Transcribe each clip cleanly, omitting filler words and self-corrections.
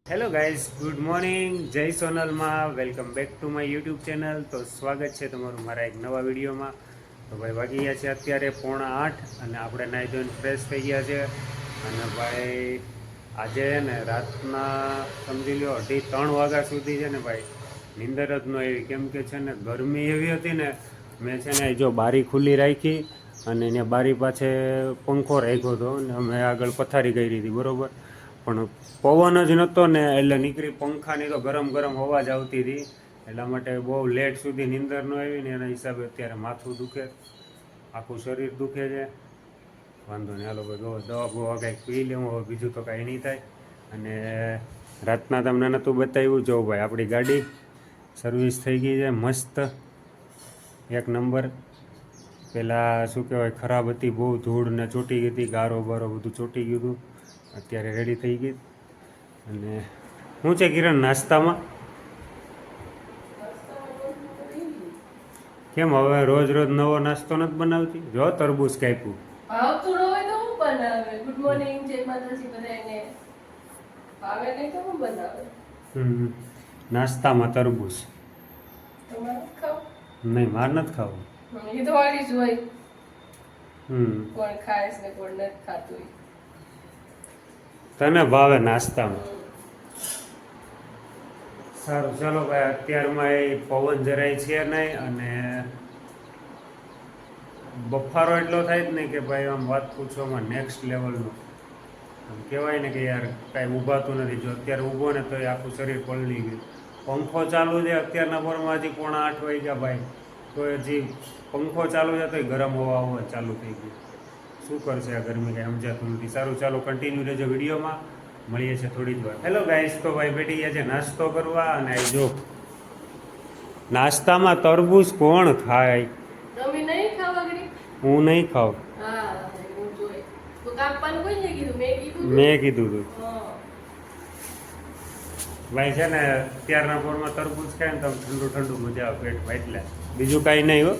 Hello guys, good morning. જય સોનલમાં welcome back to my YouTube channel. તો સ્વાગત છે તમારું મારા એક નવા વિડીયોમાં. તો ભાઈ વાગી ગયા છે અત્યારે 7:45 અને આપણે નાહી ધોઈને ફ્રેશ થઈ ગયા છે. અને ભાઈ આજે ને રાતના સમજી લો 2:30 વાગ્યા સુધી છે ને ભાઈ નીંદર જ ન આવી. કેમ કે છે ને ગરમી એવી હતી ને, મેં છે ને જો બારી ખુલ્લી રાખી અને એને બારી પાસે પંખો રાખ્યો હતો અને અમે આગળ પથારી કરી હતી બરાબર. પણ પવન જ નહોતો ને એટલે નીકળી પંખાની તો ગરમ ગરમ અવાજ આવતી હતી. એટલા માટે બહુ લેટ સુધી નીંદર ન આવી ને એના હિસાબે અત્યારે માથું દુખે, આખું શરીર દુખે છે. વાંધો નહીં, હાલો ભાઈ દવા બવા કાંઈક પી લેવું, હવે બીજું તો કાંઈ નહીં થાય. અને રાતના તમને નહોતું બતાવ્યું, જો ભાઈ આપણી ગાડી સર્વિસ થઈ ગઈ છે મસ્ત એક નંબર. પહેલાં શું કહેવાય ખરાબ હતી, બહુ ધૂળ ને ચોટી ગઈ હતી, ગારો બારો બધું ચોટી ગયું હતું. અત્યારે રેડી થઈ ગઈ. અને શું છે કિરણ નાસ્તામાં? કેમ હવે રોજ રોજ નવો નાસ્તો નથી બનાવતી? જો તરબૂચ કાપ્યું. આવતું હોય તો હું બનાવે. ગુડ મોર્નિંગ, જય માતાજી બધાને. ભાવે નહીં તો હું બનાવે. નાસ્તામાં તરબૂચ. તમારે ખાવ? નહીં, મારે નથી ખાવું. એ તો વાળી જ હોય. કોણ ખાય છે ને કોણ નથી ખાતું. તને ભાવે નાસ્તામાં? સારું, ચાલો ભાઈ. અત્યારમાં એ પવન જરાય છે નહીં અને બફારો એટલો થાય જ નહીં કે ભાઈ આમ વાત પૂછવામાં નેક્સ્ટ લેવલનું. આમ કહેવાય ને કે યાર કાંઈ ઊભાતું નથી. જો અત્યારે ઊભો ને તો એ આખું શરીર પલળી ગયું. પંખો ચાલુ છે અત્યારના પોરમાં, હજી 7:45 વાગ્યા ભાઈ, તો હજી પંખો ચાલુ છે તો ગરમ હવા આવવા ચાલુ થઈ ગયું. શું કરશે આ ગરમી, કાંઈ સમજાતું નથી. સારું, ચાલો કન્ટિન્યુ રહેજો વિડીયોમાં, મળીએ છીએ થોડી જ વાર. હેલો ગાઈસ, તો ભાઈ બેઠી ગયા છે નાસ્તો કરવા. અને જો નાસ્તામાં તરબૂચ કોણ ખાય? તમે નહીં ખાવા ગરી? હું નહીં ખાઉં. હા, હું જોઈ. તો કાપવાનું કોઈને કીધું? મેં કીધું હતું. હા. ભાઈ છે ને અત્યારના પોરમાં તરબૂચ ખાય ને તો ઠંડુ ઠંડુ મજા આવે પેટમાં, એટલે બીજું કાંઈ નહીં હો.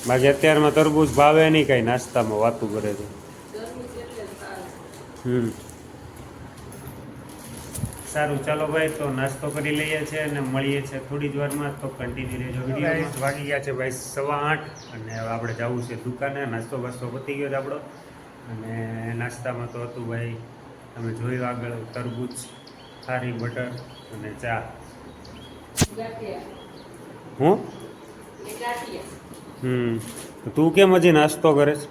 બાકી અત્યારમાં તરબૂચ ભાવે નહીં કાંઈ, નાસ્તામાં વાતું કરે છે. સારું, ચાલો ભાઈ, તો નાસ્તો કરી લઈએ છીએ અને મળીએ છીએ થોડી જ વારમાં. તો કન્ટિન્યુ રહેજો વિડીયો. વાગી ગયા છે ભાઈ 8:15 અને હવે આપણે જવું છે દુકાને. નાસ્તો બાસ્તો પતી ગયો છે આપણો. અને નાસ્તામાં તો હતું ભાઈ તમે જોયું આગળ, તરબૂચ, ખારી, બટર અને ચા. હું તો તું કેમ હજી નાસ્તો કરે છે?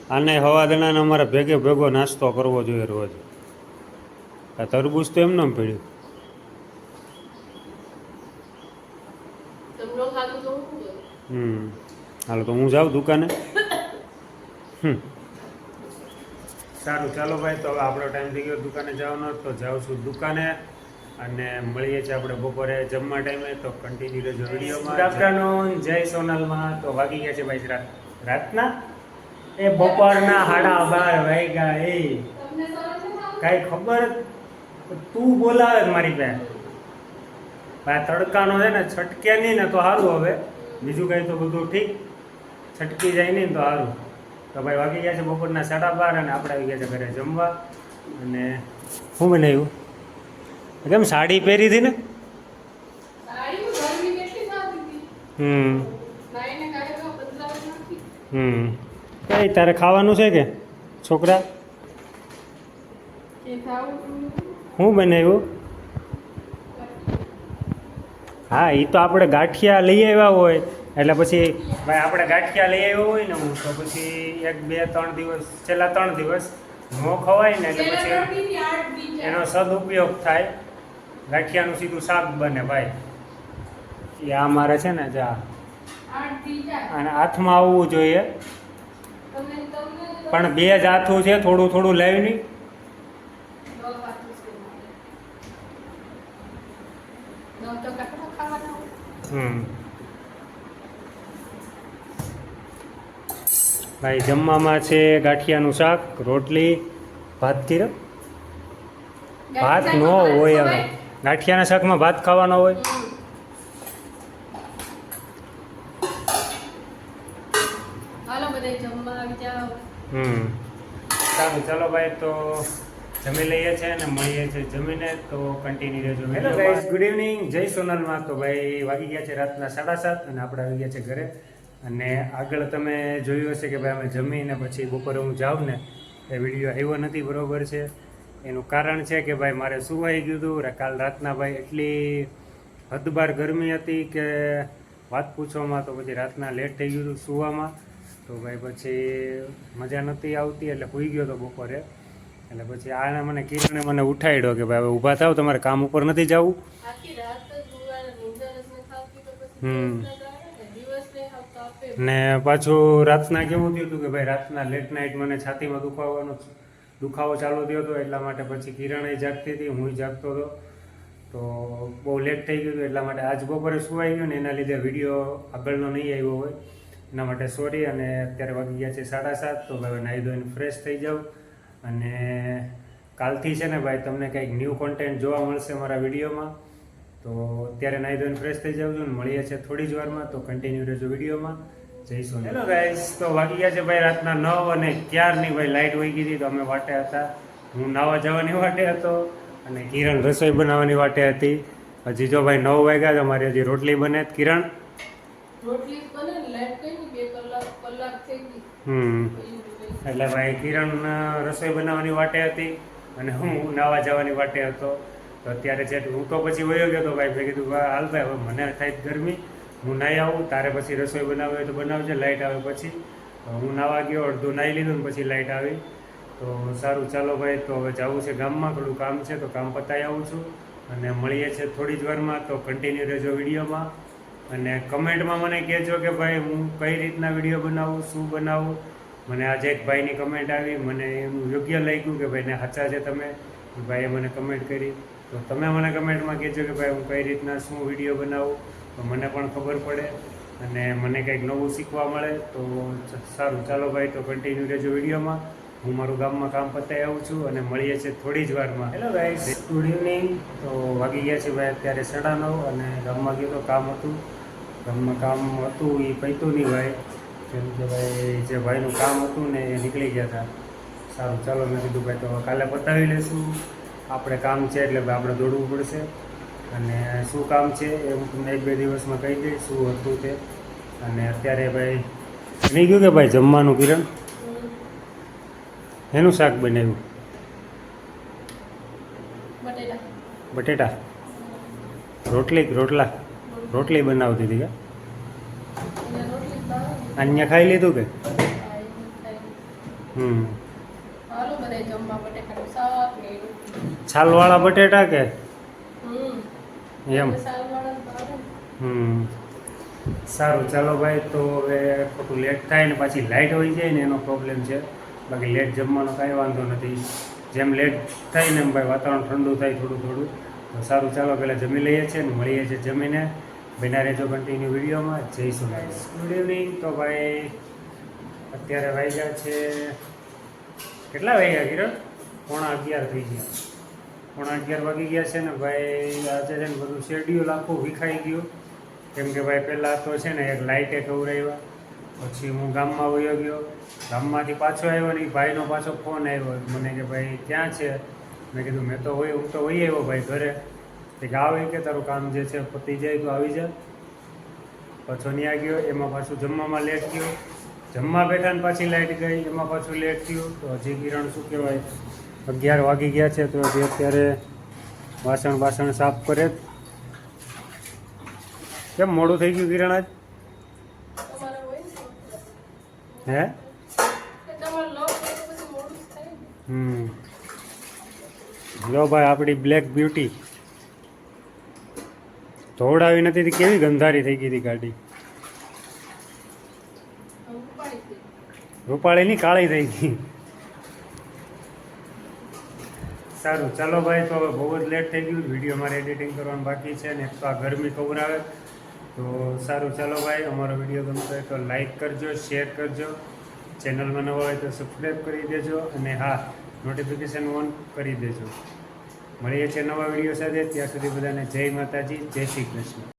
આને હવા દણાને અમારે ભેગો નાસ્તો કરવો જોઈએ રોજ. આ તરબૂચ તો એમને પડ્યું. હાલો તો હું જાઉં દુકાને. સારું, ચાલો ભાઈ, તો હવે આપણો ટાઈમ થઈ ગયો દુકાને જવાનો. તો જાઉં છું દુકાને અને મળીએ છીએ આપણે બપોરે જમવા ટાઈમે. તો કન્ટિન્યુ રહેજો વિડીયોમાં. ગુડ આફ્ટરનૂન, જય સોનલમાં. તો વાગી ગયા છે ભાઈ રાતના એ બપોરના 12:30 વાગ્યા. એ કાંઈ ખબર તું બોલાવે મારી પાસે. આ તડકાનો છે ને છટકે નહીં ને તો સારું. હવે બીજું કંઈ તો બધું ઠીક, છટકી જાય નહીં તો સારું. તો ભાઈ વાગી ગયા છે બપોરના 12:30 અને આપણે આવી ગયા છે ઘરે જમવા. અને શું બનાવ્યું? કેમ સાડી પહેરી હતી ને? કઈ તારે ખાવાનું છે કે છોકરા? શું બનાવ્યું? હા, એ તો આપણે ગાંઠિયા લઈ આવ્યા હોય એટલે પછી ભાઈ આપણે ગાંઠિયા લઈ આવ્યા હોય ને, હું તો પછી 1, 2, 3 દિવસ, છેલ્લા 3 દિવસ ન ખવાય ને એટલે પછી એનો સદુપયોગ થાય. ગાંઠિયાનું સીધું શાક બને ભાઈ. એ આ મારે છે ને જા અને હાથમાં આવવું જોઈએ, પણ 2 જ હાથું છે, થોડું થોડું લાવી નહીં. ભાઈ જમવામાં છે ગાંઠિયાનું શાક, રોટલી, ભાત. કીરો ભાત ન હોય, હવે ગાંઠિયાના શાકમાં ભાત ખાવાનો હોય. હાલો બધા જમવા આવી જાઓ. સારું ચાલો ભાઈ તો જમી લઈએ છે અને મળીએ છીએ જમીને તો કન્ટિન્યુ રહેજો. હેલો ગાઈઝ, ગુડ ઇવનિંગ, જય સોનલમાં. તો ભાઈ વાગી ગયા છે રાતના 7:30 અને આપણે આવી ગયા છે ઘરે. અને આગળ તમે જોયું હશે કે ભાઈ અમે જમીને પછી બપોરે હું જાઉં ને એ વિડીયો આવ્યો નથી, બરોબર છે. એનું કારણ છે કે ભાઈ મારે સુવાઈ ગયું હતું કાલ રાતના. ભાઈ એટલી હદબાર ગરમી હતી કે વાત પૂછવામાં, તો પછી રાતના લેટ થઈ ગયું હતું સુવામાં. તો ભાઈ પછી મજા નથી આવતી એટલે સૂઈ ગયો હતો બપોરે. એટલે પછી આને મને કિરણે મને ઉઠાડ્યો કે ભાઈ હવે ઊભા થાવ, તમારે કામ ઉપર નથી જવું. આખી રાત જ સુવાના, નીંદર જ ન ખાવતી તો પછી દિવસ નહીં આવતો આપે. ને પાછું રાતના કેવું થયું હતું કે ભાઈ રાતના લેટ નાઇટ મને છાતીમાં દુખાવો ચાલુ થયો હતો. એટલા માટે પછી કિરણે જાગતી હતી, હું જાગતો હતો. તો બહુ લેટ થઈ ગયું હતું એટલા માટે આજ બપોરે સુવાઈ ગયો ને એના લીધે વિડીયો આગળનો નહીં આવ્યો હોય એના માટે સોરી. અને અત્યારે વાગી ગયા છે 7:30. તો ભાઈ નાહી ધોઈને ફ્રેશ થઈ જાઉં અને કાલથી છે ને ભાઈ તમને કંઈક ન્યૂ કોન્ટેન્ટ જોવા મળશે મારા વિડીયોમાં. તો અત્યારે નાહી ધોઈને ફ્રેશ થઈ જાઉં છું ને મળીએ છીએ થોડી જ વારમાં. તો કન્ટિન્યુ રહેજો વિડીયોમાં. જય સોનલ. હેલો ગાઈઝ, તો વાગી ગયા છે ભાઈ રાતના 9 અને ક્યારની ભાઈ લાઇટ વહી ગઈ હતી. તો અમે વાટે હતા, હું નાવા જવાની વાટે હતો અને કિરણ રસોઈ બનાવવાની વાટે હતી. હજી જો ભાઈ 9 વાગ્યા તો મારી હજી રોટલી બને. કિરણ રોટલી બને ને લાઈટ કઈ ની 2 કલાક થઈ ગઈ. એટલે ભાઈ કિરણ રસોઈ બનાવવાની વાટે હતી અને હું નાવા જવાની વાટે હતો. તો અત્યારે છે હું તો પછી વયો ગયો તો ભાઈ. મેં કીધું હાલ ભાઈ હવે મને થાય ગરમી, હું નાહી આવું, તારે પછી રસોઈ બનાવવી હોય તો બનાવજે. લાઇટ આવે પછી હું નાવા ગયો, અડધું નાહી લીધું ને પછી લાઇટ આવી. તો સારું ચાલો ભાઈ, તો હવે જવું છે ગામમાં, થોડું કામ છે તો કામ પતાવી આવું છું અને મળીએ છીએ થોડી જ વારમાં. તો કન્ટિન્યુ રહેજો વિડીયોમાં અને કમેન્ટમાં મને કહેજો કે ભાઈ હું કઈ રીતના વિડીયો બનાવું, શું બનાવું. મને આજે એક ભાઈની કમેન્ટ આવી, મને એનું યોગ્ય લાગ્યું કે ભાઈને સાચા છે તમે, ભાઈએ મને કમેન્ટ કરી. તો તમે મને કમેન્ટમાં કહેજો કે ભાઈ હું કઈ રીતના શું વિડીયો બનાવું, તો મને પણ ખબર પડે અને મને કંઈક નવું શીખવા મળે. તો સારું ચાલો ભાઈ, તો કન્ટિન્યુ રહેજો વિડીયોમાં. હું મારું ગામમાં કામ પતાવી આવું છું અને મળીએ છીએ થોડી જ વારમાં. Hello guys, good evening. તો વાગી ગયા છે ભાઈ અત્યારે 9:30 અને ગામમાં ગયો તો કામ હતું. ગામમાં કામ હતું એ પૈતું નહીં ભાઈ, કેમ કે ભાઈ જે ભાઈનું કામ હતું ને એ નીકળી ગયા હતા. સારું ચાલો, મેં કીધું ભાઈ તો કાલે પતાવી લઈશું. આપણે કામ છે એટલે ભાઈ આપણે દોડવું પડશે. અને શું કામ છે એ હું તમને 1-2 દિવસમાં કહી દઈશ શું હતું તે. અને અત્યારે ભાઈ બની ગયું કે ભાઈ જમવાનું. કિરણ એનું શાક બનાવ્યું? બટેટા. રોટલા રોટલી બનાવતી હતી કે અહીંયા ખાઈ લીધું કે? છાલવાળા બટેટા કે એમ? સારું ચાલો ભાઈ, તો હવે ખોટું લેટ થાય ને પાછી લાઇટ હોઈ જાય ને એનો પ્રોબ્લેમ છે. બાકી લેટ જમવાનો કાંઈ વાંધો નથી. જેમ લેટ થાય ને એમ ભાઈ વાતાવરણ ઠંડુ થાય થોડું. તો સારું ચાલો, પહેલાં જમી લઈએ છીએ ને મળીએ છીએ જમીને. બના રહેજો કન્ટિન્યુ વિડીયોમાં. જય સોનલ. Good evening. તો ભાઈ અત્યારે વાગ્યા છે કેટલા વાગ્યા કિરણ? 11:15 થઈ ગયા. 11:15 વાગી ગયા છે ને ભાઈ. આજે છે ને બધું શેડ્યુલ આખું વિખાઈ ગયું. કેમ કે ભાઈ પહેલાં તો છે ને એક લાઇટે ખવડાવ્યા, પછી હું ગામમાં વયો ગયો. ગામમાંથી પાછો આવ્યો ને ભાઈનો પાછો ફોન આવ્યો મને કે ભાઈ ક્યાં છે? મેં કીધું હું તો વહી આવ્યો ભાઈ ઘરે. કે આવે કે તારું કામ જે છે પતી જાય તો આવી જા. પાછો ત્યાં ગયો, એમાં પાછું જમવામાં લેટ થયું. જમવા બેઠા ને પાછી લાઇટ ગઈ, એમાં પાછું લેટ થયું. તો હજી કિરણ શું કહેવાય 11 વાગી ગયા છે તો હજી અત્યારે વાસણ સાફ કરે. કેમ મોડું થઈ ગયું કિરણ આજ? હે? જો ભાઈ આપણી બ્લેક બ્યુટી ધોવડાવી નથી, કેવી ગંધારી થઈ ગઈ હતી ગાડી. રૂપાળીની કાળી થઈ ગઈ. સારું ચાલો ભાઈ, તો હવે બહુ જ લેટ થઈ ગયું. વિડીયો મારે એડિટિંગ કરવાનું બાકી છે ને એક તો આ ગરમી ખવડાવે. તો સારું ચાલો ભાઈ, અમારો વિડીયો ગમતો હોય તો લાઈક કરજો, શેર કરજો. ચેનલમાં નવા હોય તો સબસ્ક્રાઈબ કરી દેજો અને હા, નોટિફિકેશન ઓન કરી દેજો. મળીએ છીએ નવા વિડીયો સાથે. ત્યાં સુધી બધાને જય માતાજી, જય શ્રી કૃષ્ણ.